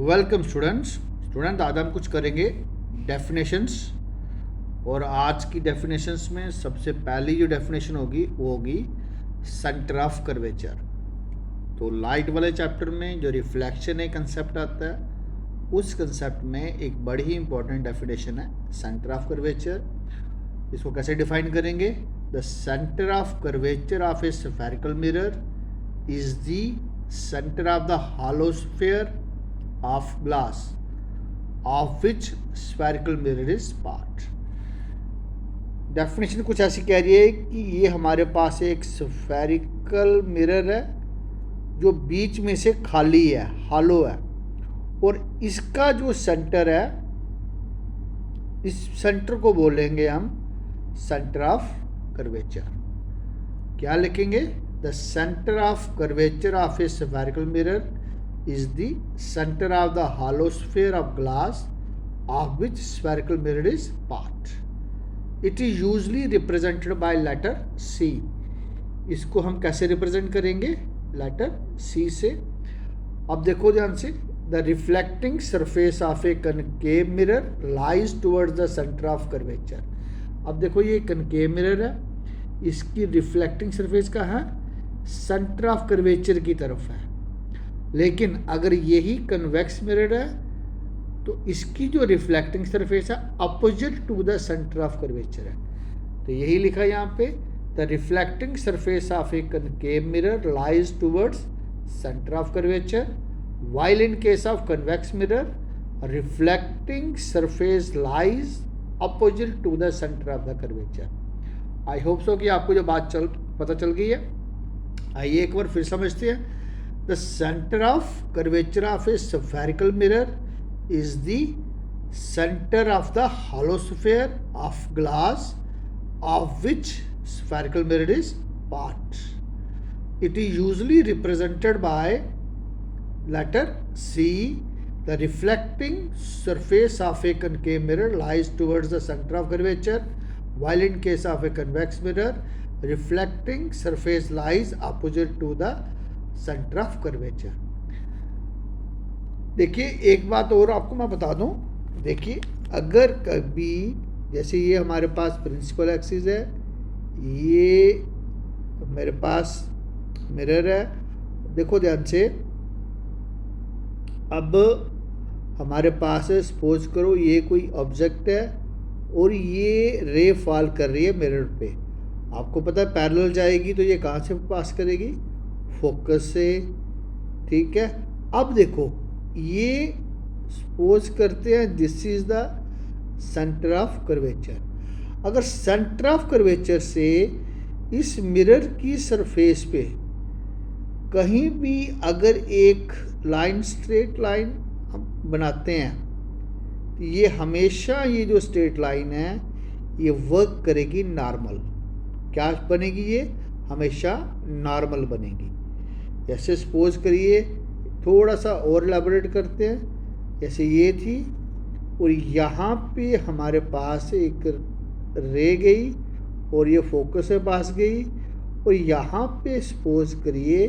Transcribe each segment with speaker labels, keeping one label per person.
Speaker 1: Welcome student आज हम कुछ करेंगे डेफिनेशंस। और आज की डेफिनेशंस में सबसे पहली जो डेफिनेशन होगी वो होगी सेंटर ऑफ कर्वेचर। तो लाइट वाले चैप्टर में जो रिफ्लेक्शन एक कंसेप्ट आता है, उस कंसेप्ट में एक बड़ी ही इंपॉर्टेंट डेफिनेशन है सेंटर ऑफ कर्वेचर। इसको कैसे डिफाइन करेंगे? The centre of curvature of a spherical mirror is the centre of the hollow sphere of glass of which spherical mirror is part। Definition कुछ ऐसी कह रही है कि ये हमारे पास एक स्फेरिकल मिरर है जो बीच में से खाली है, हॉलो है, और इसका जो सेंटर है, इस सेंटर को बोलेंगे हम सेंटर ऑफ कर्वेचर। क्या लिखेंगे? The centre of curvature of a spherical mirror is the center of the hollow sphere of glass of which spherical mirror is part। It is usually represented by letter C। इसको हम कैसे represent करेंगे? Letter C से। अब देखो ध्यान से, the reflecting surface of a concave mirror lies towards the centre of curvature. अब देखो ये कनकेव मिरर है, इसकी रिफ्लेक्टिंग सरफेस कहाँ है? सेंटर ऑफ कर्वेचर की तरफ है। लेकिन अगर यही कन्वेक्स मिरर है तो इसकी जो रिफ्लेक्टिंग सरफेस है opposite to the centre of curvature है। तो यही लिखा यहाँ पे, the reflecting surface of a concave mirror lies towards centre of curvature, while in case of convex mirror reflecting surface lies opposite to the centre of the curvature. I hope so कि आपको जो बात पता चल गई है। आइए एक बार फिर समझते हैं। The center of curvature of a spherical mirror is the center of the hollow sphere of glass of which spherical mirror is part। It is usually represented by letter C। The reflecting surface of a concave mirror lies towards the center of curvature, while in case of a convex mirror, reflecting surface lies opposite to the centre of curvature. देखिए एक बात और आपको मैं बता दूं, देखिए अगर कभी जैसे ये हमारे पास प्रिंसिपल एक्सिस है, ये मेरे पास मिरर है, देखो ध्यान से, अब हमारे पास है, सपोज करो ये कोई ऑब्जेक्ट है और ये रे फॉल कर रही है मिरर पे। आपको पता है पैरेलल जाएगी तो ये कहाँ से पास करेगी? फोकस से, ठीक है। अब देखो ये सपोज करते हैं this is the centre of curvature. अगर सेंटर ऑफ कर्वेचर से इस मिरर की सरफेस पे कहीं भी अगर एक लाइन, स्ट्रेट लाइन हम बनाते हैं तो ये हमेशा ये जो स्ट्रेट लाइन है ये वर्क करेगी नॉर्मल। क्या बनेगी? ये हमेशा नॉर्मल बनेगी। जैसे सपोज करिए, थोड़ा सा और एलैबोरेट करते हैं, जैसे ये थी और यहाँ पे हमारे पास एक रे गई और ये फोकस से पास गई, और यहाँ पे सपोज करिए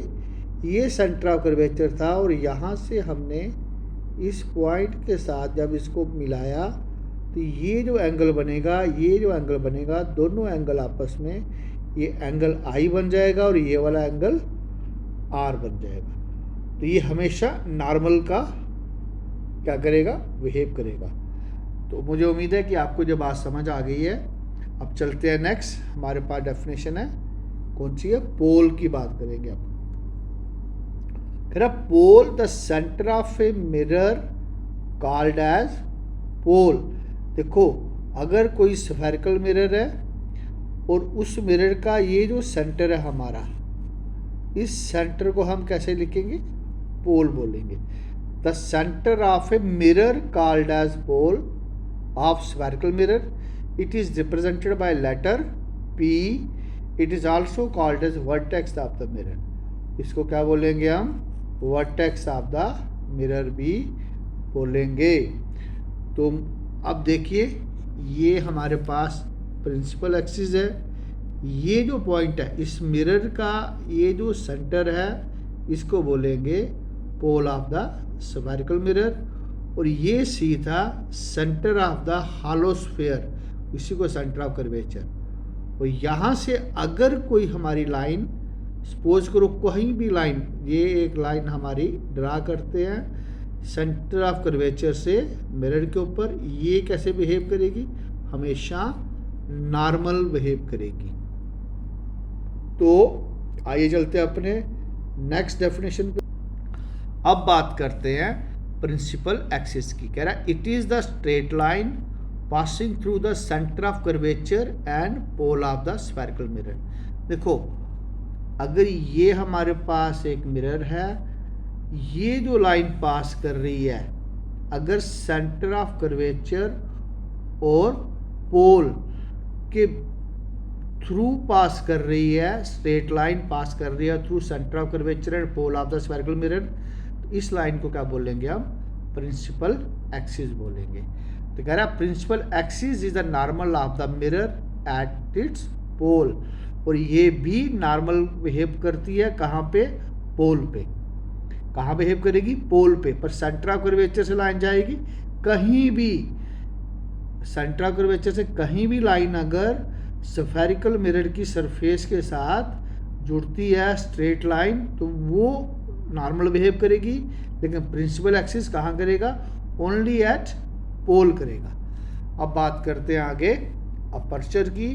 Speaker 1: ये सेंटर ऑफ कर्वेचर था और यहाँ से हमने इस पॉइंट के साथ जब इसको मिलाया तो ये जो एंगल बनेगा, ये जो एंगल बनेगा, दोनों एंगल आपस में ये एंगल आई बन जाएगा और ये वाला एंगल आर बन जाएगा। तो ये हमेशा नॉर्मल का क्या करेगा? बिहेव करेगा। तो मुझे उम्मीद है कि आपको जो बात समझ आ गई है। अब चलते हैं नेक्स्ट। हमारे पास डेफिनेशन है, कौन सी है? पोल की बात करेंगे अब। Pole the centre of a mirror called as pole. देखो अगर कोई स्फेरिकल मिरर है और उस मिरर का ये जो सेंटर है हमारा, इस सेंटर को हम कैसे लिखेंगे? पोल बोलेंगे। The centre of a mirror called as pole of spherical mirror, it is represented by letter P। It is also called as vertex of the mirror. इसको क्या बोलेंगे हम? वर्टेक्स ऑफ द मिरर भी बोलेंगे। तो अब देखिए ये हमारे पास प्रिंसिपल एक्सिस है, ये जो पॉइंट है इस मिरर का, ये जो सेंटर है इसको बोलेंगे pole of the spherical mirror, और ये सी था centre of the hollow sphere, इसी को सेंटर ऑफ कर्वेचर। और यहाँ से अगर कोई हमारी लाइन, सपोज करो कहीं भी लाइन, ये एक लाइन हमारी ड्रा करते हैं सेंटर ऑफ कर्वेचर से मिरर के ऊपर, ये कैसे बिहेव करेगी, हमेशा नॉर्मल बिहेव करेगी। तो आइए चलते हैं अपने नेक्स्ट डेफिनेशन पे। अब बात करते हैं प्रिंसिपल एक्सिस की। कह रहा है it is the straight line passing through the centre of curvature and pole of the spherical mirror. देखो अगर ये हमारे पास एक मिरर है, ये जो लाइन पास कर रही है, अगर सेंटर ऑफ कर्वेचर और पोल के थ्रू पास कर रही है, स्ट्रेट लाइन पास कर रही है through centre of curvature and pole of the spherical mirror, तो इस लाइन को क्या बोलेंगे हम, प्रिंसिपल एक्सिस बोलेंगे। तो कह रहा है principal axis is the normal of the mirror at its pole, और ये भी नॉर्मल बिहेव करती है कहाँ पे, पोल पे। कहाँ बिहेव करेगी, पोल पे। पर सेंटर ऑफ कर्वेचर से लाइन जाएगी कहीं भी, सेंटर ऑफ कर्वेचर से कहीं भी लाइन अगर स्फेरिकल मिरर की सरफेस के साथ जुड़ती है स्ट्रेट लाइन, तो वो नॉर्मल बिहेव करेगी। लेकिन प्रिंसिपल एक्सिस कहाँ करेगा, ओनली एट पोल करेगा। अब बात करते हैं आगे अपर्चर की।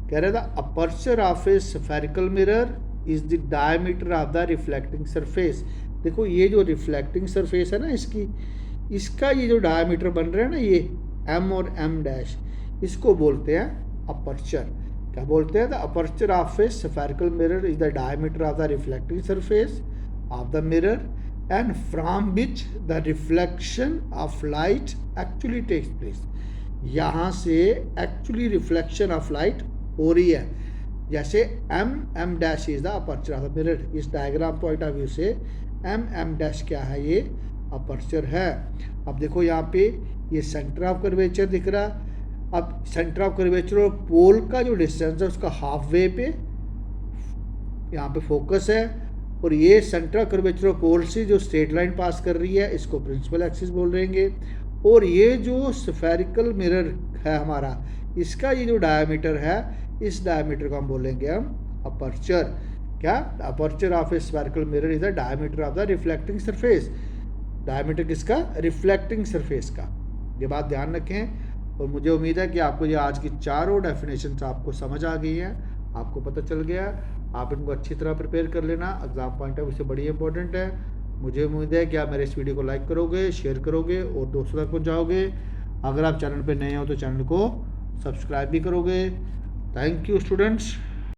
Speaker 1: कह रहा था aperture of a spherical mirror is the diameter of the reflecting surface. देखो ये जो रिफ्लेक्टिंग सरफेस है ना इसकी, इसका ये जो डायमीटर बन रहा है ना, ये एम और एम डैश, इसको बोलते हैं अपर्चर। क्या बोलते हैं, the aperture of a spherical mirror is the diameter of the reflecting surface of the mirror and from which the reflection of light actually takes place. यहाँ से एक्चुअली रिफ्लेक्शन ऑफ लाइट हो रही है। जैसे M dash is the aperture of the mirror, इस diagram point of view से M dash क्या है, ये अपर्चर है। अब देखो यहाँ पे ये सेंटर ऑफ कर्वेचर दिख रहा। अब सेंटर ऑफ कर्वेचर और पोल का जो डिस्टेंस है उसका हाफ वे पे यहाँ पे फोकस है, और ये सेंटर ऑफ कर्वेचर और पोल से जो स्ट्रेट लाइन पास कर रही है इसको प्रिंसिपल एक्सिस बोल रहेंगे। और ये जो स्फेरिकल मिरर है हमारा, इसका ये जो डायमीटर है, इस डायमीटर को हम बोलेंगे हम अपर्चर। क्या, aperture of a spherical mirror is the diameter of the reflecting surface. Diameter किसका, रिफ्लेक्टिंग सरफेस का। ये बात ध्यान रखें। और मुझे उम्मीद है कि आपको ये आज की चारों डेफिनेशंस आपको समझ आ गई हैं, आपको पता चल गया। आप इनको अच्छी तरह प्रिपेयर कर लेना, एग्जाम पॉइंट ऑफ व्यू से बड़ी इंपॉर्टेंट है। मुझे उम्मीद है कि आप मेरे इस वीडियो को लाइक करोगे, शेयर करोगे और दोस्तों तक पहुँचाओगे। अगर आप चैनल पर नए हो तो चैनल को सब्सक्राइब भी करोगे। Thank you students.